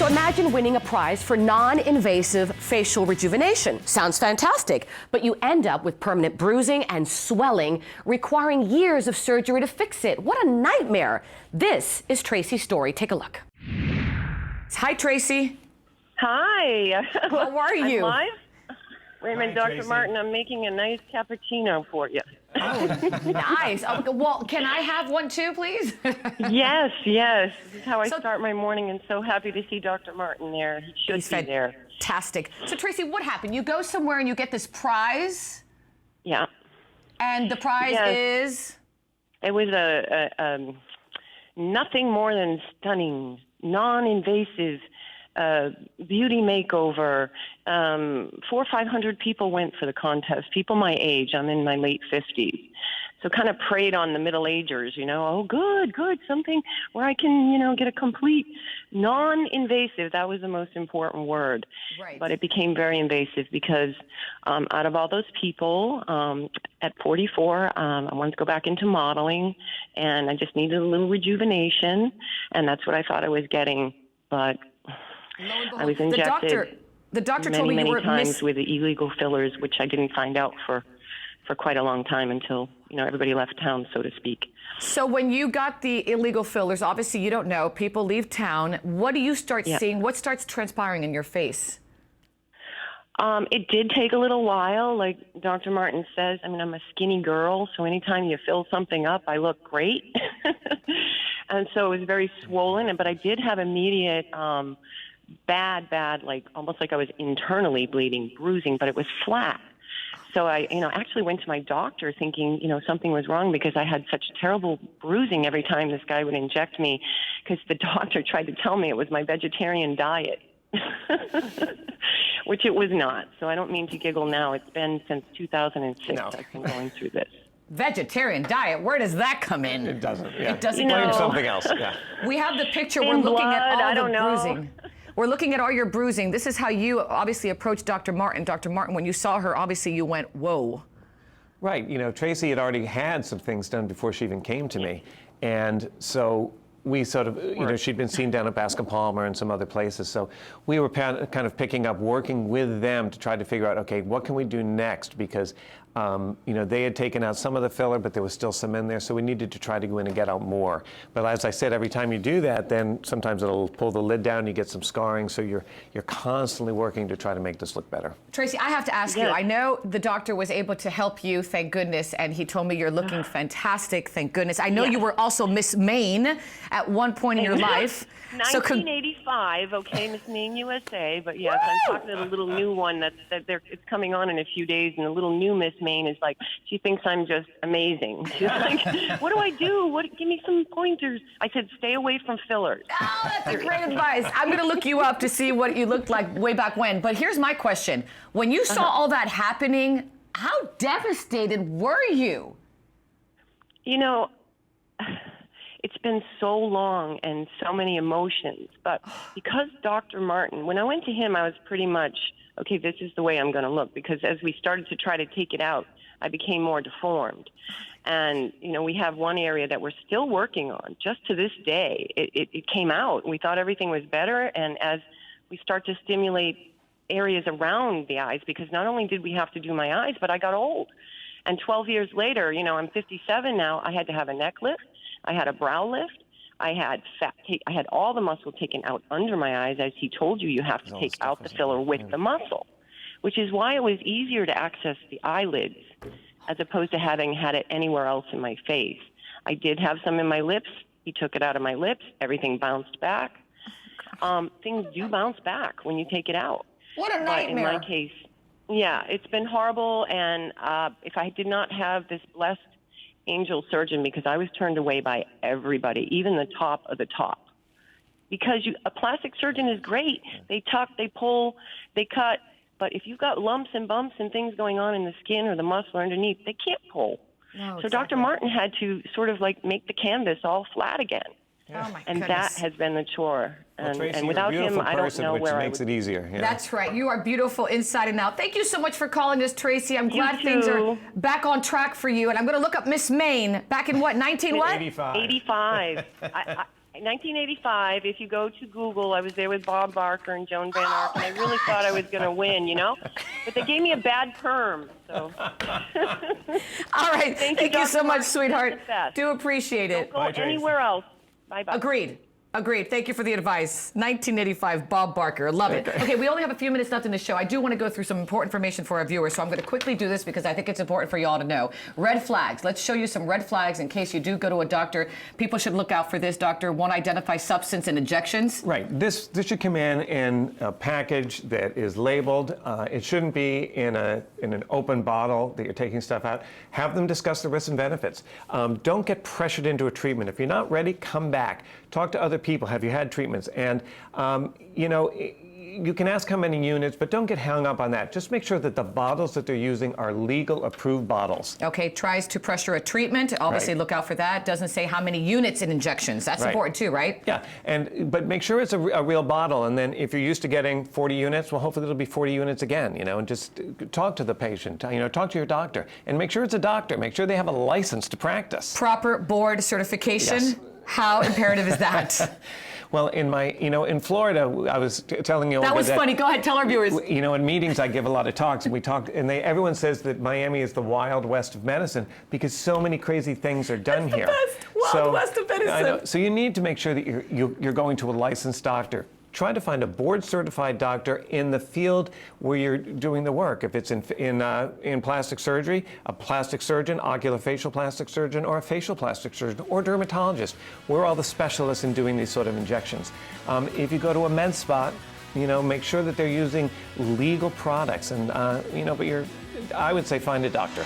So imagine winning a prize for non-invasive facial rejuvenation. Sounds fantastic, but you end up with permanent bruising and swelling, requiring years of surgery to fix it. What a nightmare. This is Tracy's story. Take a look. Hi, Tracy. Hi. How are you? I'm live? Wait a minute, Dr. Tracy. Martin, I'm making a nice cappuccino for you. Nice. Oh, well, can I have one too, please? Yes. This is how I So- start my morning, and so happy to see Dr. Martin there. He should He's be there. fantastic. So, Tracy, what happened? You go somewhere and you get this prize, Yeah. and the prize Yes. is? It was a nothing more than stunning, non-invasive beauty makeover. 400 or 500 people went for the contest. People my age. I'm in my late 50s. So kind of preyed on the middle-agers, oh, good, something where I can, get a complete non-invasive. That was the most important word. Right. But it became very invasive because out of all those people, at 44, I wanted to go back into modeling, and I just needed a little rejuvenation, and that's what I thought I was getting. But I was injected the doctor told me you many were times with the illegal fillers, which I didn't find out for quite a long time until, everybody left town, so to speak. So when you got the illegal fillers, obviously you don't know, people leave town. What do you start seeing? What starts transpiring in your face? It did take a little while. Like Dr. Martin says, I'm a skinny girl, so anytime you fill something up, I look great. And so it was very swollen, but I did have immediate bad, like almost like I was internally bleeding, bruising, but it was flat. So I, actually went to my doctor thinking, something was wrong because I had such terrible bruising every time this guy would inject me, because the doctor tried to tell me it was my vegetarian diet, which it was not. So I don't mean to giggle now. It's been since 2006 I've been going through this. Vegetarian diet, where does that come in? It doesn't. Yeah. It doesn't. Blame something else. Yeah. We have the picture. Thin We're looking at blood, all I don't the know. bruising. We're looking at all your bruising. This is how you obviously approached Dr. Martin. Dr. Martin, when you saw her, obviously you went, whoa. Right. Tracy had already had some things done before she even came to me. And so we sort of, she'd been seen down at Bascom Palmer and some other places. So we were kind of picking up, working with them to try to figure out, okay, what can we do next? Because, they had taken out some of the filler, but there was still some in there. So we needed to try to go in and get out more. But as I said, every time you do that, then sometimes it'll pull the lid down, you get some scarring. So you're constantly working to try to make this look better. Tracy, I have to ask you, I know the doctor was able to help you, thank goodness, and he told me you're looking fantastic, thank goodness. I know you were also Miss Maine at one point in your life. 1985, okay, Miss Maine USA, but yes, I'm talking to the little new one it's coming on in a few days, and the little new Miss Maine is like, she thinks I'm just amazing. She's like, what do I do? Give me some pointers. I said, stay away from fillers. Oh, that's a great advice. I'm going to look you up to see what you looked like way back when. But here's my question. When you saw all that happening, how devastated were you? It's been so long and so many emotions, but because Dr. Martin, when I went to him, I was pretty much, okay, this is the way I'm going to look, because as we started to try to take it out, I became more deformed. And, we have one area that we're still working on. Just to this day, it came out. We thought everything was better, and as we start to stimulate areas around the eyes, because not only did we have to do my eyes, but I got old. And 12 years later, I'm 57 now, I had to have a neck lift. I had a brow lift. I had I had all the muscle taken out under my eyes. As he told you, you have to take out the filler with the muscle, which is why it was easier to access the eyelids as opposed to having had it anywhere else in my face. I did have some in my lips. He took it out of my lips. Everything bounced back. Things do bounce back when you take it out. What a nightmare. But in my case, yeah, it's been horrible. And if I did not have this blessed angel surgeon, because I was turned away by everybody, even the top of the top. Because a plastic surgeon is great. They tuck, they pull, they cut. But if you've got lumps and bumps and things going on in the skin or the muscle underneath, they can't pull. No, so Dr. Martin had to sort of like make the canvas all flat again. Oh my and goodness. That has been the chore. Well, Tracy, and without him, I don't know where I would. Which makes it easier. Yeah. That's right. You are beautiful inside and out. Thank you so much for calling us, Tracy. I'm glad too. things are back on track for you. And I'm going to look up Miss Maine back in what, 19 what? 85. 85. 1985, if you go to Google, I was there with Bob Barker and Joan Van Ark, and I really thought I was going to win, you know? But they gave me a bad perm, so. All right. Thank you so much, sweetheart. Do appreciate it. Don't go anywhere else. Bye-bye. Agreed. Agreed. Thank you for the advice. 1985, Bob Barker. Love it. Okay, we only have a few minutes left in the show. I do want to go through some important information for our viewers, so I'm going to quickly do this because I think it's important for y'all to know. Red flags. Let's show you some red flags in case you do go to a doctor. People should look out for this, doctor. One, identify substance and injections. Right. This should come in a package that is labeled. It shouldn't be in an open bottle that you're taking stuff out. Have them discuss the risks and benefits. Don't get pressured into a treatment. If you're not ready, come back. Talk to other people. Have you had treatments? And, you know, you can ask how many units, but don't get hung up on that. Just make sure that the bottles that they're using are legal, approved bottles. Okay, tries to pressure a treatment. Obviously, look out for that. Doesn't say how many units in injections. That's important too, right? Yeah, but make sure it's a real bottle. And then if you're used to getting 40 units, well, hopefully it'll be 40 units again, you know, and just talk to the patient, you know, talk to your doctor. And make sure it's a doctor. Make sure they have a license to practice. Proper board certification. Yes. How imperative is that? Well, in Florida, I was telling you that was funny. Go ahead, tell our viewers. You know, in meetings, I give a lot of talks, and everyone says that Miami is the Wild West of medicine because so many crazy things are done here. It's the best Wild West of medicine. I know. So you need to make sure that you're going to a licensed doctor. Try to find a board-certified doctor in the field where you're doing the work. If it's in plastic surgery, a plastic surgeon, oculofacial plastic surgeon, or a facial plastic surgeon, or dermatologist. We're all the specialists in doing these sort of injections. If you go to a med spa, you know, make sure that they're using legal products, and you know, but I would say find a doctor.